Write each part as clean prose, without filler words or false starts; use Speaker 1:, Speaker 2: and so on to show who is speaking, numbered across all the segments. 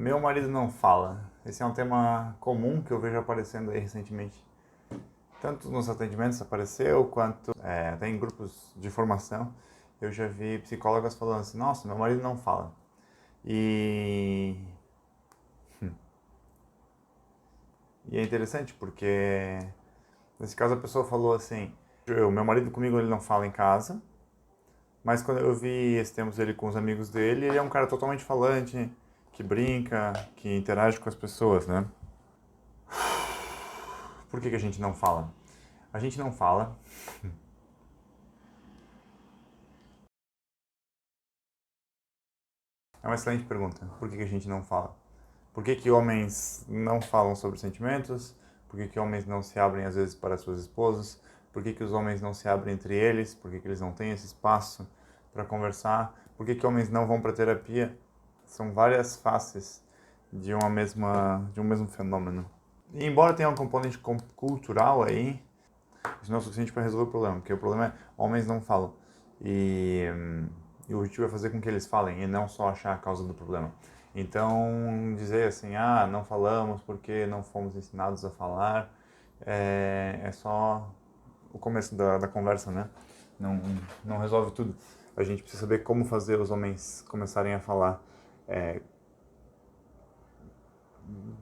Speaker 1: Meu marido não fala. Esse é um tema comum que eu vejo aparecendo aí recentemente. Tanto nos atendimentos apareceu, quanto até em grupos de formação. Eu já vi psicólogas falando assim, nossa, meu marido não fala. E, e é interessante porque, nesse caso, a pessoa falou assim, meu marido comigo ele não fala em casa, mas quando eu vi esse tempos ele com os amigos dele, ele é um cara totalmente falante, que brinca, que interage com as pessoas, né? Por que a gente não fala? A gente não fala. É uma excelente pergunta. Por que a gente não fala? Por que homens não falam sobre sentimentos? Por que homens não se abrem às vezes para suas esposas? Por que os homens não se abrem entre eles? Por que eles não têm esse espaço para conversar? Por que homens não vão para terapia? São várias faces de um mesmo fenômeno. E embora tenha um componente cultural aí, isso não é suficiente para resolver o problema, porque o problema é homens não falam. E, e o objetivo é fazer com que eles falem e não só achar a causa do problema. Então, dizer assim, não falamos porque não fomos ensinados a falar, é só o começo da conversa, né? Não, não resolve tudo. A gente precisa saber como fazer os homens começarem a falar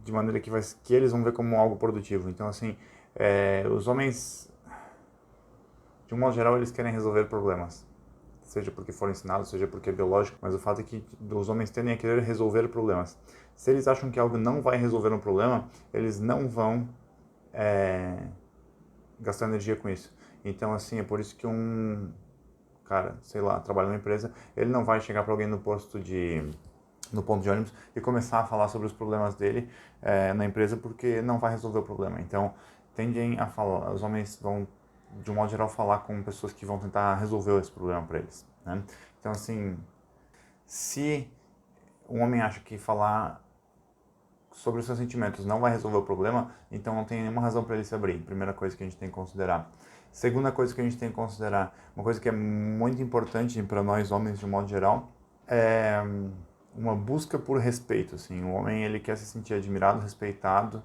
Speaker 1: de maneira que eles vão ver como algo produtivo. Então, assim, os homens, de um modo geral, eles querem resolver problemas. Seja porque foram ensinados, seja porque é biológico, mas o fato é que os homens tendem a querer resolver problemas. Se eles acham que algo não vai resolver um problema, eles não vão gastar energia com isso. Então, assim, é por isso que um cara, sei lá, trabalha numa empresa, ele não vai chegar para alguém no ponto de ônibus e começar a falar sobre os problemas dele na empresa porque não vai resolver o problema. Então, tendem a falar, os homens vão, de um modo geral, falar com pessoas que vão tentar resolver esse problema para eles, né? Então, assim, se um homem acha que falar sobre os seus sentimentos não vai resolver o problema, então não tem nenhuma razão para ele se abrir. Primeira coisa que a gente tem que considerar. Segunda coisa que a gente tem que considerar, uma coisa que é muito importante para nós homens de um modo geral, é uma busca por respeito. Assim, o homem ele quer se sentir admirado, respeitado,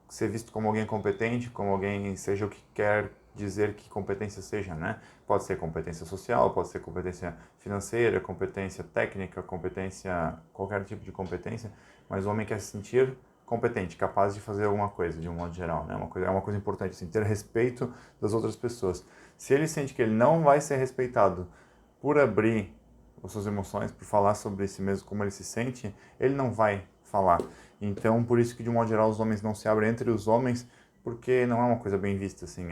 Speaker 1: ser visto como alguém competente, como alguém seja o que quer dizer que competência seja, né? Pode ser competência social, pode ser competência financeira, competência técnica, competência, qualquer tipo de competência, mas o homem quer se sentir competente, capaz de fazer alguma coisa, de um modo geral, né? É uma coisa importante, assim, ter respeito das outras pessoas. Se ele sente que ele não vai ser respeitado por abrir as suas emoções, por falar sobre si mesmo, como ele se sente, ele não vai falar. Então, por isso que, de um modo geral, os homens não se abrem entre os homens, porque não é uma coisa bem vista, assim,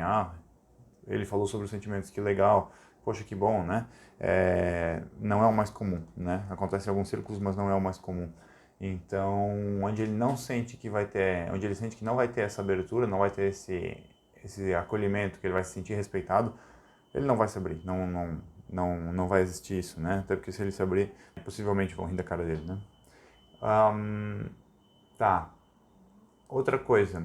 Speaker 1: ele falou sobre os sentimentos, que legal, poxa, que bom, né? Não é o mais comum, né? Acontece em alguns círculos, mas não é o mais comum. Então, onde ele não sente que vai ter, onde ele sente que não vai ter essa abertura, não vai ter esse acolhimento, que ele vai se sentir respeitado, ele não vai se abrir, não vai existir isso, né? Até porque se ele se abrir, possivelmente vão rir da cara dele, né? Tá. Outra coisa.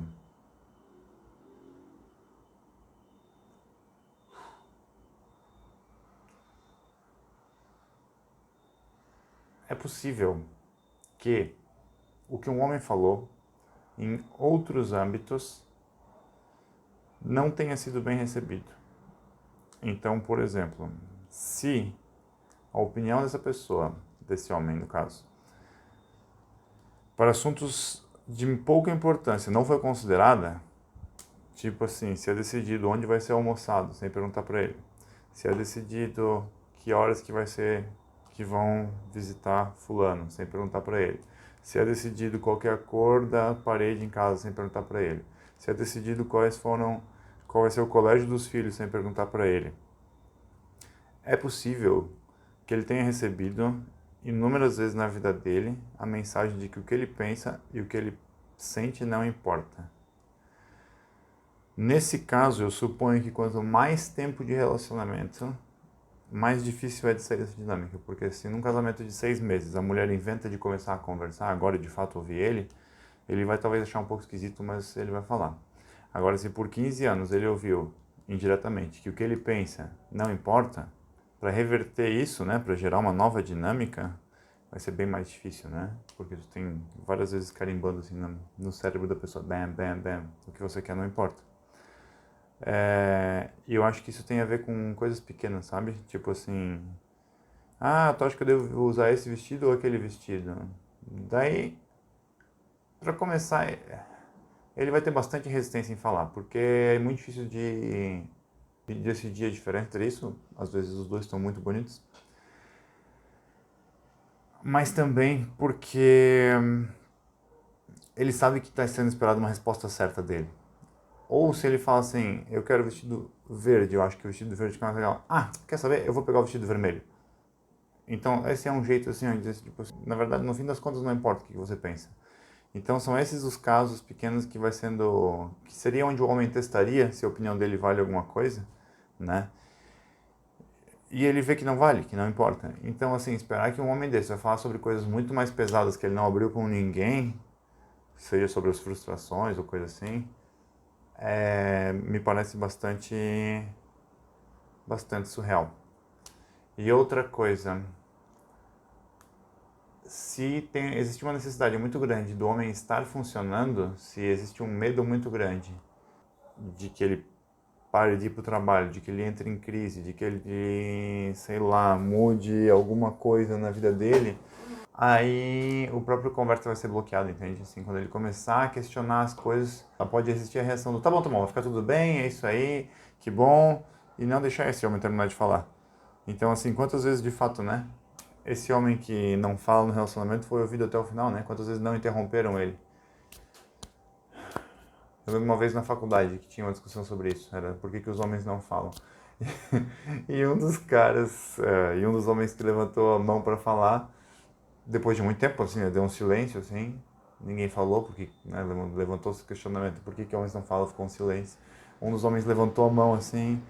Speaker 1: É possível que o que um homem falou em outros âmbitos não tenha sido bem recebido. Então, por exemplo, se a opinião dessa pessoa, desse homem no caso, para assuntos de pouca importância não foi considerada, tipo assim, se é decidido onde vai ser almoçado, sem perguntar para ele, se é decidido que horas que vai ser que vão visitar fulano, sem perguntar para ele, se é decidido qual é a cor da parede em casa, sem perguntar para ele, se é decidido qual vai ser o colégio dos filhos, sem perguntar para ele. É possível que ele tenha recebido inúmeras vezes na vida dele a mensagem de que o que ele pensa e o que ele sente não importa. Nesse caso, eu suponho que quanto mais tempo de relacionamento, mais difícil é de sair dessa dinâmica, porque se num casamento de 6 meses a mulher inventa de começar a conversar, agora de fato ouvir ele vai talvez achar um pouco esquisito, mas ele vai falar. Agora, se por 15 anos ele ouviu indiretamente que o que ele pensa não importa, para reverter isso, né, para gerar uma nova dinâmica, vai ser bem mais difícil, né? Porque tu tem várias vezes carimbando assim no cérebro da pessoa, bam, bam, bam, o que você quer não importa. E eu acho que isso tem a ver com coisas pequenas, sabe? Tipo assim, tu acha que eu devo usar esse vestido ou aquele vestido? Daí, pra começar, ele vai ter bastante resistência em falar, porque é muito difícil de decidir a diferença entre isso. Às vezes os dois estão muito bonitos. Mas também porque ele sabe que está sendo esperada uma resposta certa dele. Ou se ele fala assim, eu quero vestido verde, eu acho que o vestido verde fica mais legal. Quer saber? Eu vou pegar o vestido vermelho. Então, esse é um jeito assim, de dizer, tipo, na verdade, no fim das contas, não importa o que você pensa. Então, são esses os casos pequenos que vai sendo, que seria onde o homem testaria se a opinião dele vale alguma coisa, né? E ele vê que não vale, que não importa. Então, assim, esperar que um homem desse vai falar sobre coisas muito mais pesadas que ele não abriu com ninguém, seja sobre as frustrações ou coisa assim, me parece bastante surreal. E outra coisa, se existe uma necessidade muito grande do homem estar funcionando, se existe um medo muito grande de que ele pare de ir para o trabalho, de que ele entre em crise, de que ele, sei lá, mude alguma coisa na vida dele, aí o próprio conversa vai ser bloqueado, entende? Assim, quando ele começar a questionar as coisas, pode existir a reação do tá bom, vai ficar tudo bem, é isso aí, que bom, e não deixar esse homem terminar de falar. Então, assim, quantas vezes de fato, né? Esse homem que não fala no relacionamento foi ouvido até o final, né? Quantas vezes não interromperam ele? Eu lembro uma vez na faculdade que tinha uma discussão sobre isso, era por que os homens não falam. E um dos caras, e um dos homens que levantou a mão para falar, depois de muito tempo, assim, deu um silêncio, assim, ninguém falou, porque né, levantou esse questionamento, por que homens não falam, ficou um silêncio. Um dos homens levantou a mão, assim,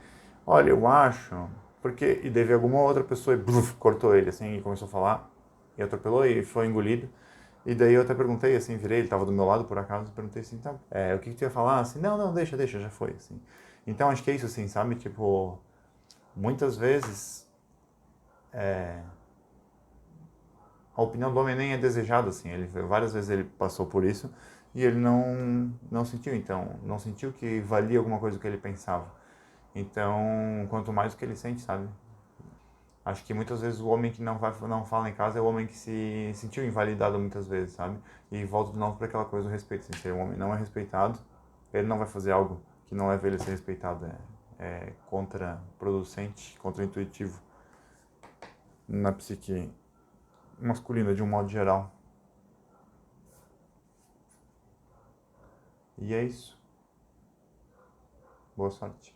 Speaker 1: olha, eu acho, porque, e daí veio alguma outra pessoa e bluf, cortou ele, assim, e começou a falar, e atropelou e foi engolido. E daí eu até perguntei, assim, virei, ele estava do meu lado, por acaso, perguntei assim, tá, o que tu ia falar? Assim, não, deixa, já foi, assim. Então, acho que é isso, assim, sabe? Tipo, muitas vezes a opinião do homem nem é desejada, assim. Várias vezes ele passou por isso e ele não sentiu, então, não sentiu que valia alguma coisa do que ele pensava. Então, quanto mais o que ele sente, sabe? Acho que muitas vezes o homem que não fala em casa é o homem que se sentiu invalidado muitas vezes, sabe? E volta de novo para aquela coisa do respeito. Assim, se o homem não é respeitado, ele não vai fazer algo que não leve ele a ser respeitado. É contraproducente, contraintuitivo na psique masculina de um modo geral. E é isso. Boa sorte.